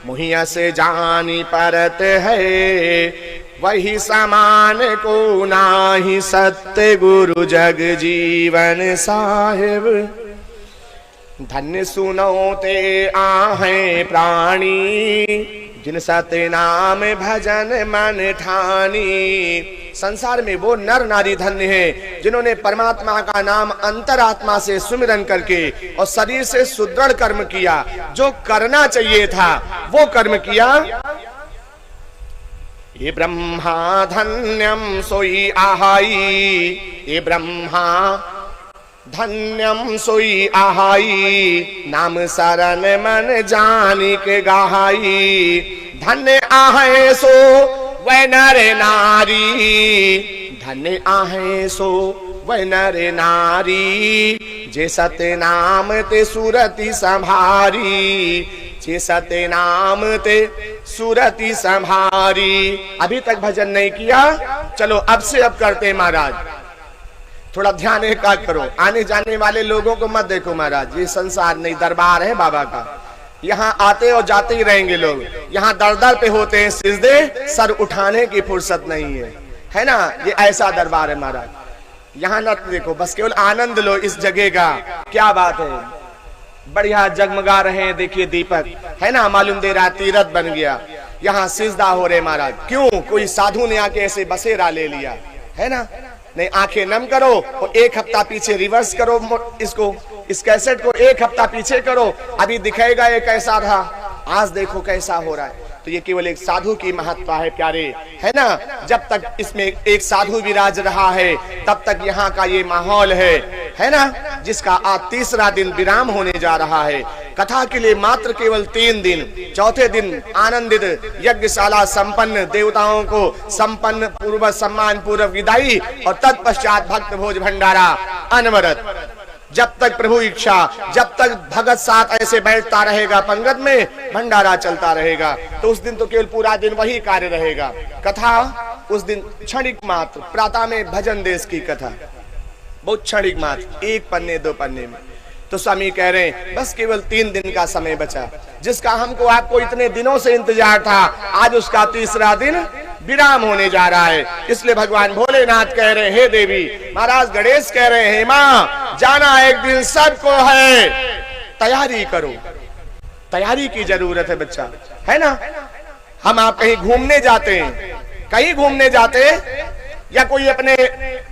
मुहिया से जानी परत है, वही समान को नाही सत्य गुरु जग जीवन साहिब। धन्य सुनो ते आहे प्राणी, जिन सत्य नाम भजन मन ठानी। संसार में वो नर नारी धन्य है जिन्होंने परमात्मा का नाम अंतरात्मा से सुमिरन करके और शरीर से सुदृढ़ कर्म किया। जो करना चाहिए था वो कर्म किया। ये ब्रह्मा धन्यम सोई आहाई, ये ब्रह्मा धन्यम सोई आहाई, नाम शरण मन जानी के गाहाई। धन्य आहे सो वै नर नारी, धन्य आहे सो वै नर नारी, जे सत्य नाम ते सुरति संभारी, जे सत्य नाम ते सुरति संभारी। अभी तक भजन नहीं किया, चलो अब से अब करते महाराज। थोड़ा ध्यान एकाग्र करो, आने जाने वाले लोगों को मत देखो महाराज। ये संसार नहीं, दरबार है बाबा का। यहाँ आते और जाते ही रहेंगे लोग। यहाँ दर दर पे होते हैं सिजदे, सर उठाने की फुर्सत नहीं है ना। ये ऐसा दरबार है महाराज। यहाँ न देखो, बस केवल आनंद लो इस जगह का। क्या बात है, बढ़िया जगमगा रहे हैं। देखिए दीपक है ना, मालूम दे रहा तीरथ बन गया। यहाँ सिजदा हो रहे महाराज। क्यों? कोई साधु ने आके ऐसे बसेरा ले लिया है ना। नहीं, आंखें नम करो और एक हफ्ता पीछे रिवर्स करो इसको, इस कैसेट को एक हफ्ता पीछे करो, अभी दिखेगा ये कैसा था, आज देखो कैसा हो रहा है। तो ये केवल एक साधु की महत्व है प्यारे, है ना। जब तक इसमें एक साधु विराज रहा है तब तक यहाँ का ये माहौल है ना, जिसका आज तीसरा दिन विराम होने जा रहा है। कथा के लिए मात्र केवल 3 दिन, चौथे दिन आनंदित यज्ञशाला संपन्न, देवताओं को संपन्न पूर्वक सम्मान पूर्वक विदाई और तत्पश्चात भक्त भोज भंडारा अनवरत। जब तक प्रभु इच्छा, जब तक भगत साथ ऐसे बैठता रहेगा पंगत में, भंडारा चलता रहेगा। तो उस दिन तो केवल पूरा दिन वही कार्य रहेगा। कथा उस दिन क्षणिक मात्र, प्रातः में भजन देश की कथा बहुत क्षणिक मात्र, 1 पन्ने 2 पन्ने में। तो स्वामी कह रहे हैं बस केवल 3 दिन का समय बचा, जिसका हमको आपको इतने दिनों से इंतजार था। आज उसका तीसरा दिन विराम होने जा रहा है। इसलिए भगवान भोलेनाथ कह रहे हैं, हे देवी। महाराज गणेश कह रहे हैं, माँ जाना एक दिन सबको है, तैयारी करो। तैयारी की जरूरत है बच्चा, है ना। हम आप कहीं घूमने जाते हैं, कहीं घूमने जाते या कोई अपने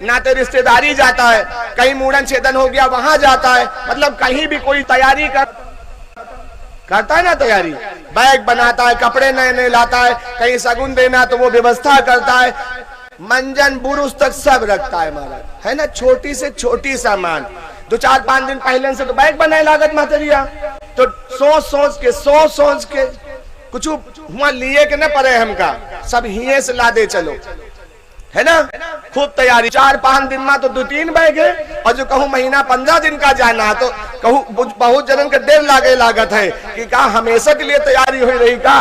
नाते रिश्तेदारी जाता है, कहीं मूड़न छेदन हो गया वहां जाता है, मतलब कहीं भी कोई तैयारी करता है ना। तैयारी बैग बनाता है, कपड़े नए नए लाता है, कहीं शगुन देना तो वो व्यवस्था करता है, मंजन बुरुस तक सब रखता है महाराज, है ना। छोटी से छोटी सामान 2-4-5 दिन पहले से तो बैग बनाए लागत महतरिया। तो सोच के कुछ हुआ लिए के न पड़े हमका, सब हिये से ला दे चलो, है ना। खूब तैयारी, 4-5 दिन में तो 2-3 बैग है। और जो कहूँ महीना 15 दिन का जाना तो कहूँ बहुत जनन के 1.5 लाख लागत है कि कहा हमेशा के लिए तैयारी हो रही का,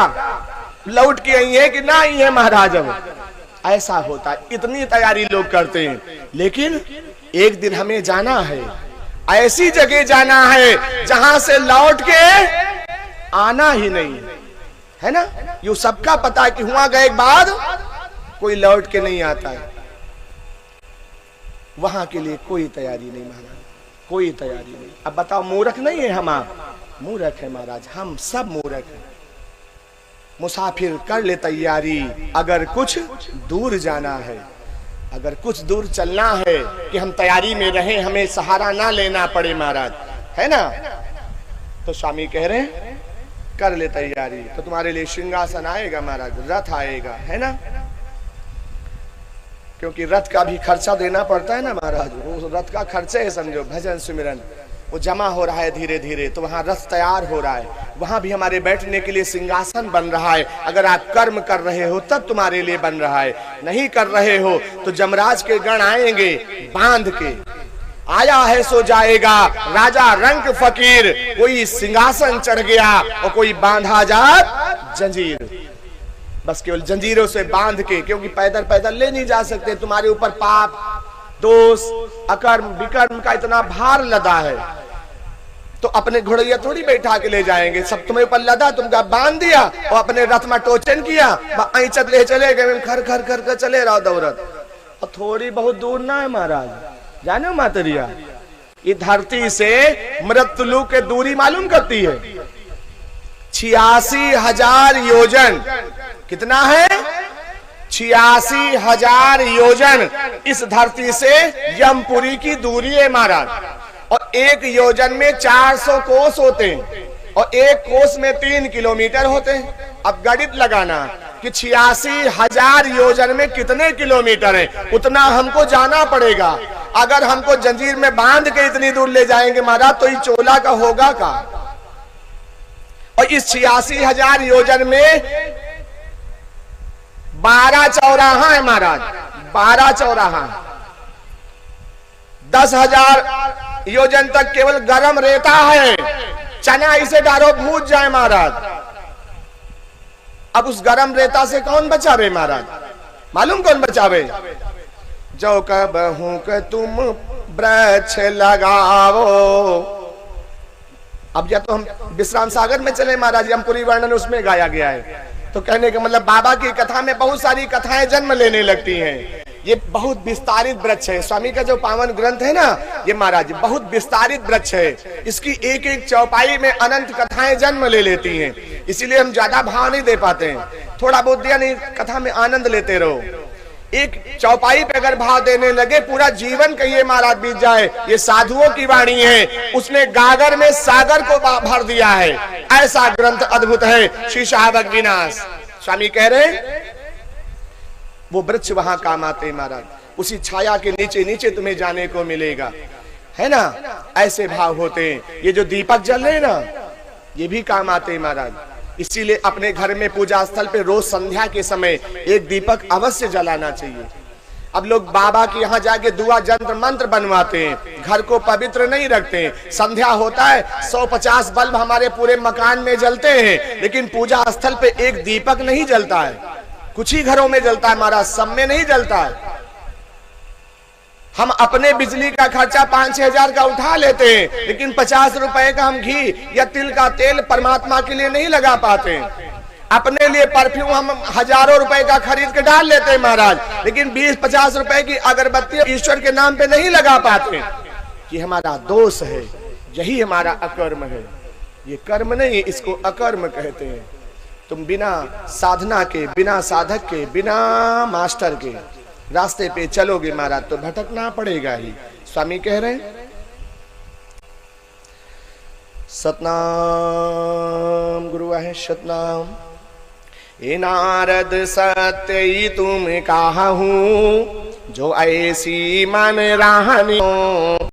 लौट के आई है कि ना आई है महाराज। अब ऐसा होता है, इतनी तैयारी लोग करते हैं। लेकिन एक दिन हमें जाना है, ऐसी जगह जाना है जहां से लौट के आना ही नहीं, है ना। यू सबका पता है कि हुआ गए बाद कोई लौट के नहीं आता है। वहां के लिए कोई तैयारी नहीं महाराज, कोई तैयारी नहीं। अब बताओ, मूर्ख नहीं है हम आप? मूर्ख है महाराज, हम सब मूर्ख हैं। मुसाफिर कर ले तैयारी, अगर कुछ दूर जाना है, अगर कुछ दूर चलना है कि हम तैयारी में रहें, हमें सहारा ना लेना पड़े महाराज, है ना। तो स्वामी कह रहे हैं कर ले तैयारी, तो तुम्हारे लिए सिंहासन आएगा महाराज, रथ आएगा, है ना। क्योंकि रथ का भी खर्चा देना पड़ता है ना महाराज। वो रथ का खर्चे है, समझो भजन सुमिरन वो जमा हो रहा है धीरे धीरे। तो वहां रथ तैयार हो रहा है, वहां भी हमारे बैठने के लिए सिंहासन बन रहा है। अगर आप कर्म कर रहे हो तब तुम्हारे लिए बन रहा है, नहीं कर रहे हो तो जमराज के गण आएंगे बांध के। आया है सो जाएगा, राजा रंग फकीर, कोई सिंहासन चढ़ गया और कोई बांधा जात जंजीर। बस केवल जंजीरों से बांध के, क्योंकि पैदल पैदल ले नहीं जा सकते। तुम्हारे ऊपर पाप दोष अकर्म विकर्म का इतना भार लदा है, तो अपने घोड़ैया थोड़ी बैठा के ले जाएंगे, सब तुम्हें ऊपर लदा, तुमका बांध दिया और अपने रथ में टोचन किया, ऐचत ले चले गए, खर खर खर कर चले रहो दौड़त। और थोड़ी बहुत दूर ना है महाराज, जाने मातरिया ये धरती से मृत्युलोक के दूरी मालूम करती है 86,000 योजन। कितना है? 86,000 योजन इस धरती से यमपुरी की दूरी है महाराज। और एक योजन में 400 कोस होते हैं और एक कोस में 3 किलोमीटर होते हैं। अब गणित लगाना कि 86,000 योजन में कितने किलोमीटर है, उतना हमको जाना पड़ेगा। अगर हमको जंजीर में बांध के इतनी दूर ले जाएंगे महाराज तो ये चोला का होगा का। और इस 86,000 योजन में 12 चौराहा है महाराज, 12 चौराहा। 10,000 योजन तक केवल गरम रेता है, चना इसे डालो भूज जाए महाराज। अब उस गरम रेता से कौन बचावे महाराज? मालूम कौन बचावे? जो कहूं कि तुम वृक्ष लगाओ। अब या तो हम विश्राम सागर में चले महाराज, यमपुरी वर्णन उसमें गाया गया है। तो कहने का मतलब बाबा की कथा में बहुत सारी कथाएं जन्म लेने लगती हैं। ये बहुत विस्तारित वृक्ष है, स्वामी का जो पावन ग्रंथ है ना ये महाराज बहुत विस्तारित वृक्ष है। इसकी एक एक चौपाई में अनंत कथाएं जन्म ले लेती हैं, इसीलिए हम ज्यादा भाव नहीं दे पाते हैं। थोड़ा बहुत दिया नहीं, कथा में आनंद लेते रहो। एक चौपाई पे अगर भाव देने लगे पूरा जीवन कहिए महाराज बीत जाए। ये साधुओं की वाणी है, उसने गागर में सागर को भर दिया है। ऐसा ग्रंथ अद्भुत है श्री शाहबग विनाश। स्वामी कह रहे वो वृक्ष वहां काम आते महाराज, उसी छाया के नीचे नीचे तुम्हें जाने को मिलेगा, है ना। ऐसे भाव होते हैं। ये जो दीपक जल रहे ना ये भी काम आते महाराज। इसीलिए अपने घर में पूजा स्थल पे रोज संध्या के समय एक दीपक अवश्य जलाना चाहिए। अब लोग बाबा के यहाँ जाके दुआ जंत्र मंत्र बनवाते हैं, घर को पवित्र नहीं रखते हैं। संध्या होता है 150 बल्ब हमारे पूरे मकान में जलते हैं, लेकिन पूजा स्थल पे एक दीपक नहीं जलता है। कुछ ही घरों में जलता है महाराज, सब में नहीं जलता है। हम अपने बिजली का खर्चा 5-6 हजार का उठा लेते हैं, लेकिन 50 रुपए का हम घी या तिल का तेल परमात्मा के लिए नहीं लगा पाते। अपने लिए परफ्यूम हम हजारों रुपए का खरीद के डाल लेते हैं महाराज, लेकिन 20-50 रुपए की अगरबत्ती ईश्वर के नाम पे नहीं लगा पाते। कि हमारा दोष है, यही हमारा अकर्म है। ये कर्म नहीं, इसको अकर्म कहते हैं। तुम बिना साधना के, बिना साधक के, बिना मास्टर के रास्ते पे चलोगे महाराज तो भटकना पड़ेगा ही। स्वामी कह रहे हैं सतनाम गुरु है सतनाम। ए नारद सत्य ही तुम कहा हूं, जो ऐसी मन राहनी